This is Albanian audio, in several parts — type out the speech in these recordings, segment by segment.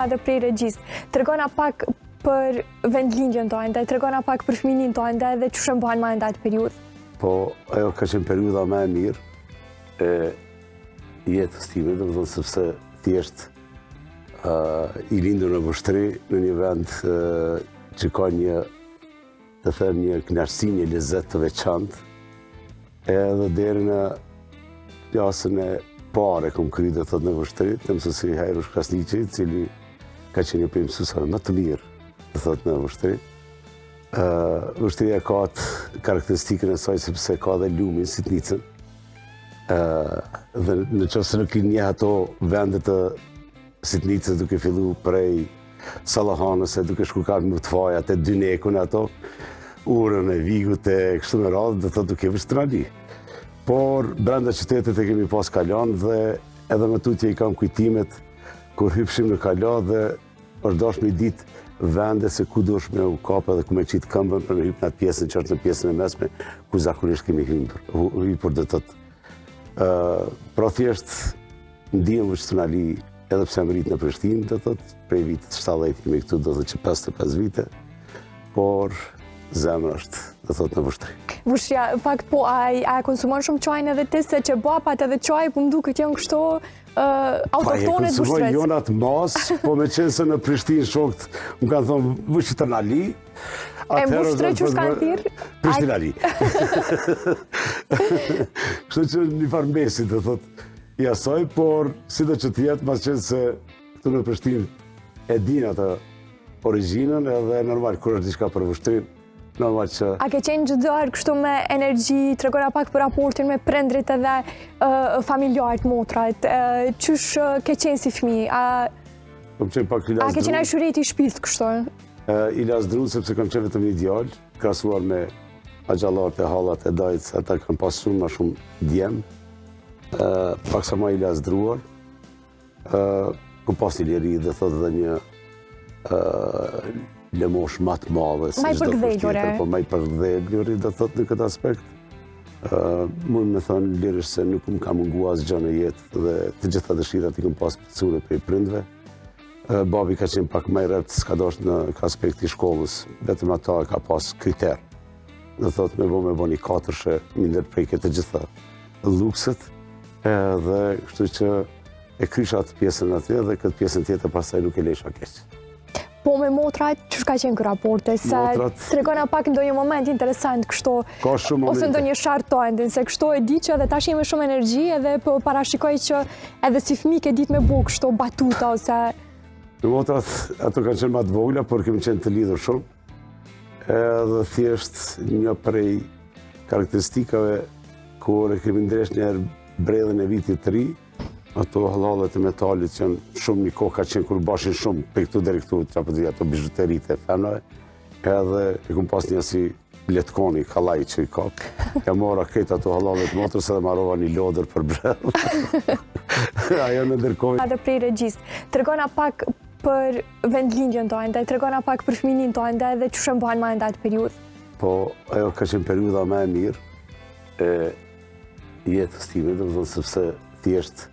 Edhe prej regjist, tregona pak për vendlindjen tonë, tregona pak për fëminin tonë dhe që shëmbohen ma nda atë periudhë. Po, ajo ka qenë periudha më e mirë e jetës time, dhe më thonë sepse thjesht i lindur në Vushtri, në një vend që ka një, të them, një kënaqësi, një lezet të veçantë, edhe deri në klasën e pare kom kry dhe thot në Vushtri, të mësuesi Hajrush Krasniqi, cili ka qenë një prej mësuesave më të mirë, dhe thot në Vushtri. Vushtria ka atë karakteristikën e saj sepse ka dhe lumin, sitnicën. Dhe në qoftë se nuk i njeh ato vendet të sitnicës duke fillu prej Sallahanës, duke shku kaq më të fajat, e Dynekun ato, urën e Vigut e kështu me radhë, dhe thot duke vështrali. Por brenda qytetit e kemi pas kalan dhe edhe më tutje i kam kujtimet kur hypshim në kala dhe është me ditë vende se ku dosh me u kapë dhe ku me qitë këmbën për me hypë në atë pjesën që është në pjesën e mesme, ku zakonisht kemi hypur dhe tëtë. Pra thjesht, ndihem vështrali edhe pse më rritë në Prishtinë, dhe tëtë, prej vitit 70 kemi këtu do dhe që 55 vite, por zemra është, dhe thotë, në Vushtri. Vushja, fakt po, a konsumon shumë qajnë edhe ti, se që bapat edhe qaj, po më duket janë kështu autoktone të Vushtresë. Pa, e konsumon jonat mas, po me qenë se në Prishtinë shokët më kanë thonë Vushitërnali. E Vushtre që s'kanë thirë? Prishtinali. Kështu që një farë mesit, dhe thotë, i asaj, por si do që t'jetë, mas qenë se këtu në Prishtinë e din atë origjinën edhe normal, kur është diçka për Vushtrinë, A ke qenë gjithdar kështu me energji, tregona pak për raportin me prindrit edhe familjarët, motrat, qysh ke qenë si fëmijë? A ke qenë shureti i shtëpisë kështu? I lasdru sepse kam qenë vetëm një djalë, krahasuar me axhallarët e hallat e dajt, ata kanë pas shumë më shumë djem, paksa më i lasdruar. Ku pas një liri dhe thotë dhe një lëmosh ma të madhe. Ma i përgdhelure. Po ma i përgdhelure, dhe thot në këtë aspekt. Mund me thonë lirësh se nuk më ka mungu asë gjë në jetë dhe të gjitha dëshirat i këm pas përcune për i prindve. Babi ka qenë pak ma i rëpt, s'ka dosh në aspekt i shkollës, vetëm ata ka pas kriter. Dhe thot me bo një katërshe, minder prej këtë gjitha lukset, dhe kështu që e krysha atë pjesën aty dhe këtë pjesën tjetër pasaj nuk e lesha keqë. Po me motrat, që shka qenë kë raporte? Se tregona pak ndo një moment interesant kështu, ose ndo një shartë tojnë, se kështu e di që edhe tash jemi shumë energji edhe parashikoj që edhe si fëmijë ke ditë me bu kështu batuta ose... Me motrat, ato kanë qenë ma të vogla, por kemi qenë të lidhur shumë, edhe thjesht një prej karakteristikave kur e kemi ndresh njerë bredhen e vitit të ri, ato hallallet e metalit që janë shumë një kohë ka qenë kur bashin shumë për këtu deri këtu, që apë ato bijuterit e femnave, edhe e kum pas një si letkoni, kalaj që i kap, e mora këtë ato hallallet motrës edhe marova një lodër për bredhë. Ajo në ndërkohë. Edhe prej regjist, tregona pak për vendlindjen tonë, tregona pak për fëminin tonë dhe që shëmbohen ma nda atë periudhë. Po, ajo ka qenë periudha më e mirë e jetës time, dhe më thonë sepse thjesht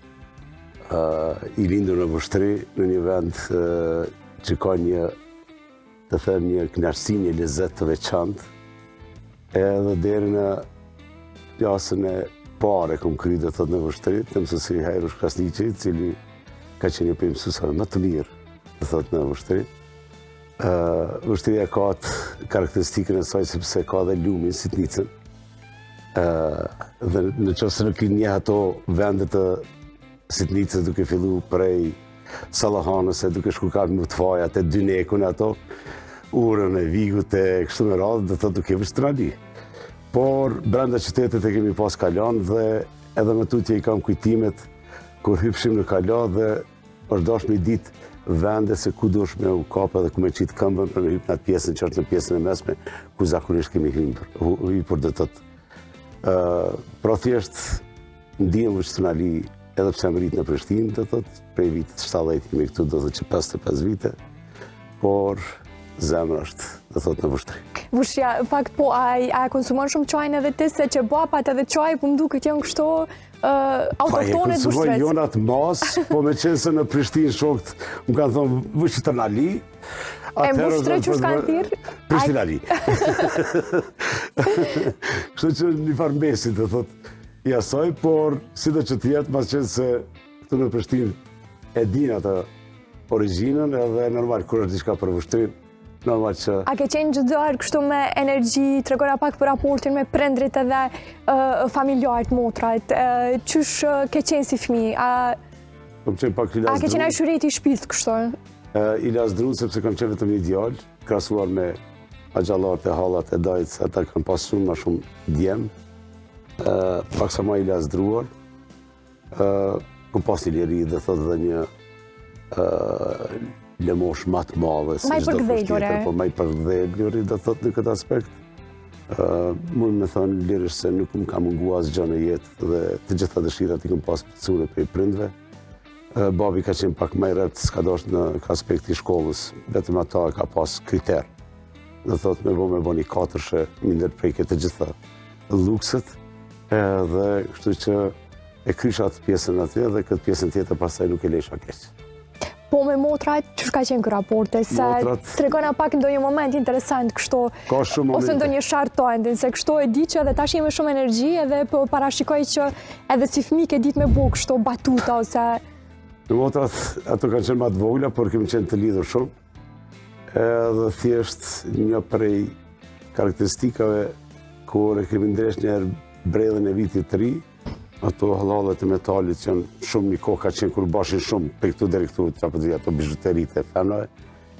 i lindur në Vushtri, në një vend që ka një, të them, një kënaqësi, një lezet të veçantë, edhe deri në klasën e pare kom kry dhe thot në Vushtri, të mësuesi Hajrush Krasniqi, cili ka qenë një prej mësuesave më të mirë, dhe thot në Vushtri. Vushtria ka atë karakteristikën e saj sepse ka dhe lumin, sitnicën, dhe në qoftë se nuk i njeh ato vendet të sitnicës duke fillu prej Sallahanës, duke shku kaq më të fajat, e Dynekun ato, urën e Vigut e kështu me radhë, dhe thot duke vështrali. Por brenda qytetit e kemi pas kalan dhe edhe më tutje i kam kujtimet kur hypshim në kala dhe është me ditë vende se ku dosh me u kapë dhe ku me qitë këmbën për me hypë në atë pjesën që është në pjesën e mesme, ku zakonisht kemi hypur dhe tëtë. Pra thjesht, ndihem vështrali edhe pse më rritë në Prishtinë, dhe thotë, prej vitit 70 kemi këtu do dhe që 55 vite, por zemra është, dhe thotë, në Vushtri. Vushja, fakt po, a konsumon shumë qajnë edhe ti, se që bapat edhe qaj, po më duket janë kështu autohtone të Konsumoj Vushtrec. jonat mas, po me qenë se në Prishtinë shokët më kanë thonë vëshë të nali. E më Vushtrec që shkanë tirë? Prishtinali. Kështu që një farë mesit të thotë i asoj, por si do që tjetë, mas qenë se këtu në Prishtinë e din atë origjinën edhe normal, kur është diçka për Vushtrinë, normal që... A ke qenë gjithë dorë kështu me energji, tregona pak për raportin me prindrit edhe familjarët, motrat, qysh ke qenë si fëmijë? Kom qenë pak i A ke qenë ashureti i shtëpisë kështu? I lasdru sepse kam qenë vetëm një djalë, krahasuar me axhallarët e hallat e dajt, ata kanë pas shumë ma shumë djem, pak sa ma i lasdruar. Kom pas një liri dhe thot dhe një lëmosh ma të madhe. Ma i përgdhelur, po ma i përgdhelur dhe thot në këtë aspekt. Mund me thonë lirish se nuk më ka mungu asë gjë në jetë dhe të gjitha dëshirat i kom pas përcure për i prindve. Babi ka qenë pak më i rrept, s'ka dosh në aspekti shkollës, vetëm ata ka pas kriter. Dhe thot me bo një katërshe, minder prej këtë gjitha lukset, dhe kështu që e krysha atë pjesën aty dhe këtë pjesën tjetër pastaj nuk e lesha keq. Po me motrat, që ka qenë kë raporte? Se tregona pak ndonjë moment interesant kështu, ose ndonjë shartojnë, se kështu e di që edhe tash jemi shumë energji edhe po parashikoj që edhe si fëmijë ke ditë me bu kështu batuta ose... Me motrat, ato kanë qenë ma të vogla, por kemi qenë të lidhur shumë. Edhe thjesht një prej karakteristikave kur e kemi ndresh njerë bredhen e vitit të ri, ato hallallet e metalit që janë shumë një kohë ka qenë kur bashin shumë, për këtu deri këtu, që apë të ato bijuterit e femnave,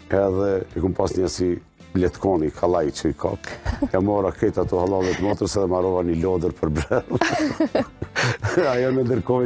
edhe e kum pas një si letkoni, kalaj që i kap. Ja mora këtë ato hallallet motrës edhe marova një lodër për bredhë. Ajo në ndërkohë